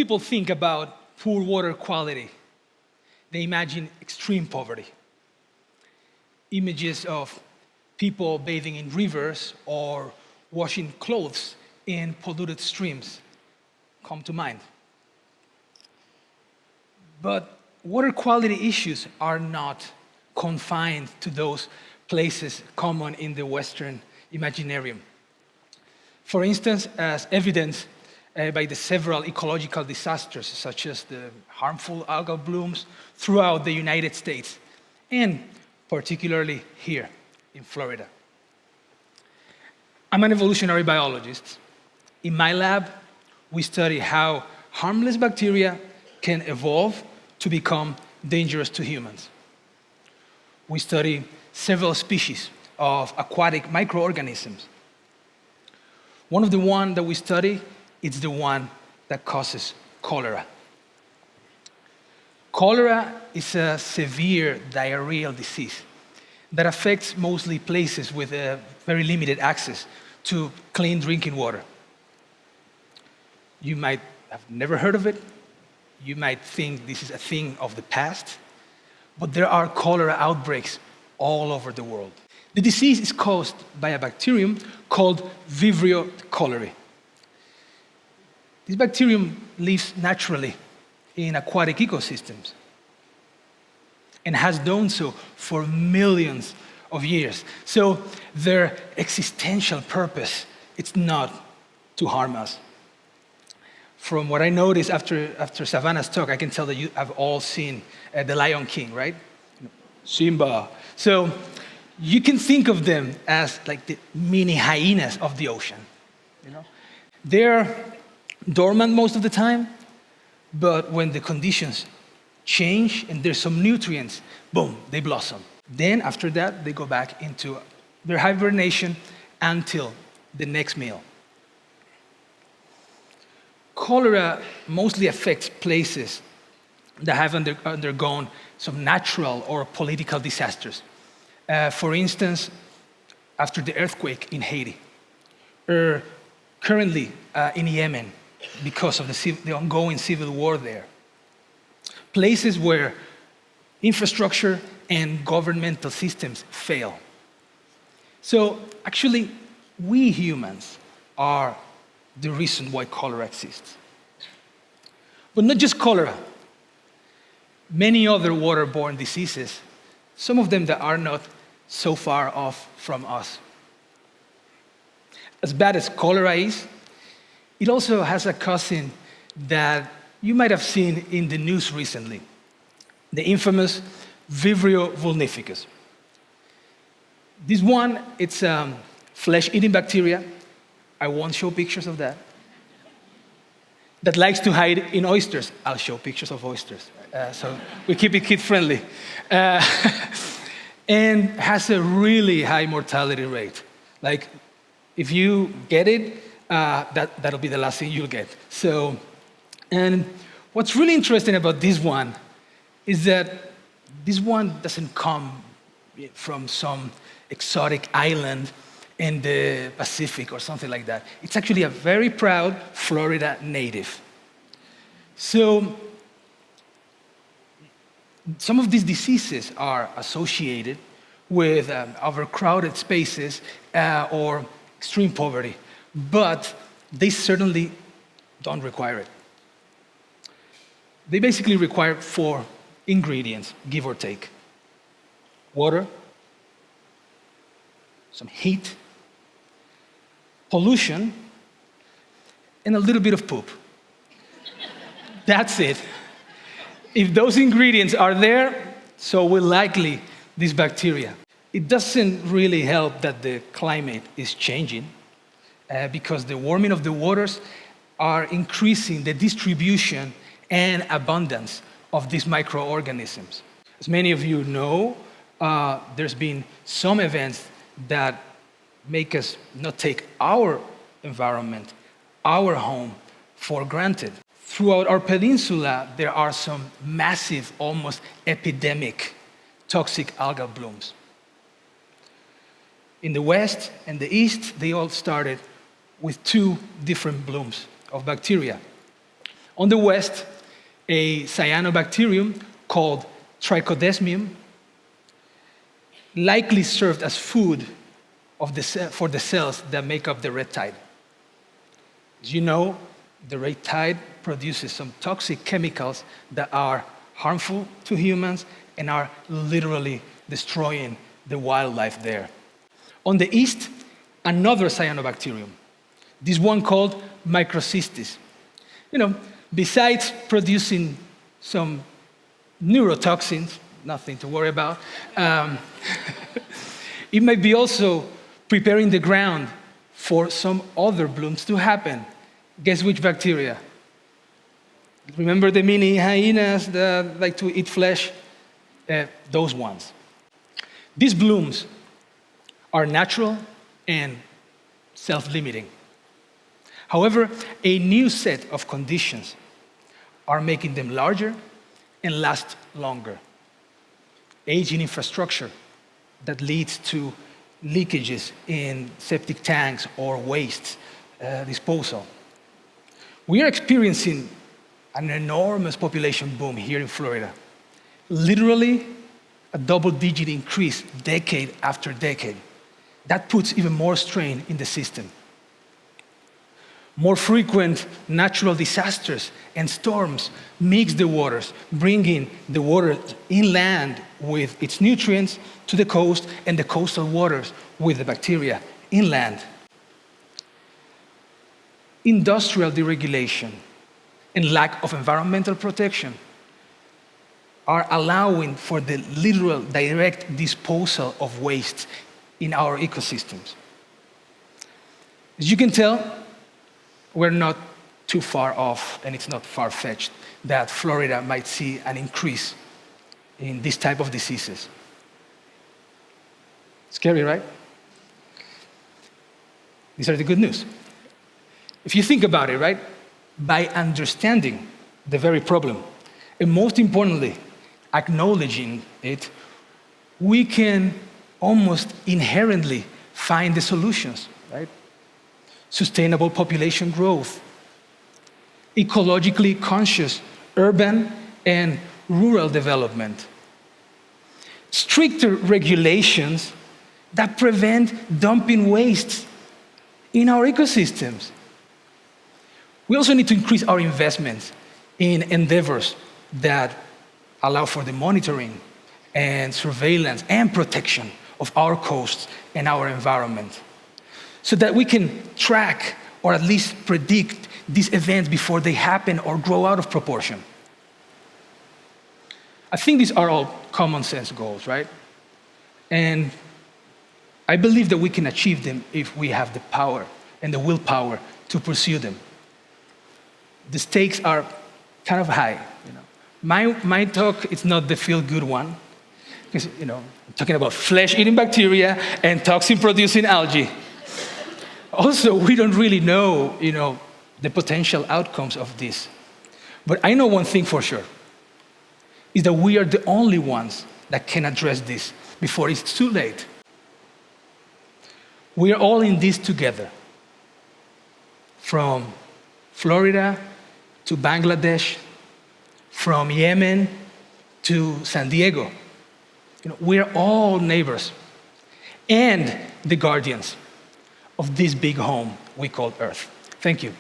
people think about poor water quality, they imagine extreme poverty. Images of people bathing in rivers or washing clothes in polluted streams come to mind. But water quality issues are not confined to those places common in the Western imaginarium. For instance, as evidenced by the several ecological disasters, such as the harmful algal blooms throughout the United States, and particularly here in Florida. I'm an evolutionary biologist. In my lab, we study how harmless bacteria can evolve to become dangerous to humans. We study several species of aquatic microorganisms. One of the ones that we study is the one that causes cholera. Cholera is a severe diarrheal disease that affects mostly places with very limited access to clean drinking water. You might have never heard of it. You might think this is a thing of the past, but there are cholera outbreaks all over the world. The disease is caused by a bacterium called Vibrio Cholera. This bacterium lives naturally in aquatic ecosystems and has done so for millions of years. So their existential purpose, it's not to harm us. From what I noticed after Savannah's talk, I can tell that you have all seen The Lion King, right? Simba. So you can think of them as like the mini hyenas of the ocean. You know? They're dormant most of the time, but when the conditions change and there's some nutrients, boom, they blossom. Then after that, they go back into their hibernation until the next meal. Cholera mostly affects places that have undergone some natural or political disasters. For instance, after the earthquake in Haiti, or currently in Yemen, because of the ongoing civil war there. Places where infrastructure and governmental systems fail. So actually, we humans are the reason why cholera exists. But not just cholera. Many other waterborne diseases, some of them that are not so far off from us. As bad as cholera is, it also has a cousin that you might have seen in the news recently, the infamous Vibrio Vulnificus. This one, it's a flesh-eating bacteria. I won't show pictures of that. That likes to hide in oysters. I'll show pictures of oysters. So we keep it kid-friendly. And has a really high mortality rate. Like, if you get it, that'll be the last thing you'll get. So, and what's really interesting about this one is that this one doesn't come from some exotic island in the Pacific or something like that. It's actually a very proud Florida native. So, some of these diseases are associated with overcrowded spaces or extreme poverty, but they certainly don't require it. They basically require 4 ingredients, give or take. Water, some heat, pollution, and a little bit of poop. That's it. If those ingredients are there, so will likely this bacteria. It doesn't really help that the climate is changing because the warming of the waters are increasing the distribution and abundance of these microorganisms. As many of you know, there's been some events that make us not take our environment, our home, for granted. Throughout our peninsula, there are some massive, almost epidemic, toxic algal blooms. In the west and the east, they all started with 2 different blooms of bacteria. On the west, a cyanobacterium called Trichodesmium likely served as food for the cells that make up the red tide. As you know, the red tide produces some toxic chemicals that are harmful to humans and are literally destroying the wildlife there. On the east, another cyanobacterium, this one called Microcystis. Besides producing some neurotoxins, nothing to worry about, it might be also preparing the ground for some other blooms to happen. Guess which bacteria? Remember the mini hyenas that like to eat flesh? Those ones. These blooms are natural and self-limiting. However, a new set of conditions are making them larger and last longer. Aging infrastructure that leads to leakages in septic tanks or waste disposal. We are experiencing an enormous population boom here in Florida. Literally a double-digit increase decade after decade. That puts even more strain in the system. More frequent natural disasters and storms mix the waters, bringing the water inland with its nutrients to the coast and the coastal waters with the bacteria inland. Industrial deregulation and lack of environmental protection are allowing for the literal direct disposal of waste in our ecosystems. As you can tell, we're not too far off, and it's not far-fetched, that Florida might see an increase in this type of diseases. Scary, right? These are the good news. If you think about it, right, by understanding the very problem, and most importantly, acknowledging it, we can almost inherently find the solutions, right? Sustainable population growth, ecologically conscious urban and rural development, stricter regulations that prevent dumping waste in our ecosystems. We also need to increase our investments in endeavors that allow for the monitoring and surveillance and protection of our coasts and our environment, so that we can track or at least predict these events before they happen or grow out of proportion. I think these are all common sense goals, right? And I believe that we can achieve them if we have the power and the willpower to pursue them. The stakes are kind of high. My talk is not the feel-good one, because I'm talking about flesh-eating bacteria and toxin-producing algae. Also, we don't really know, the potential outcomes of this. But I know one thing for sure, is that we are the only ones that can address this before it's too late. We are all in this together. From Florida to Bangladesh, from Yemen to San Diego. We're all neighbors and the guardians of this big home we call Earth. Thank you.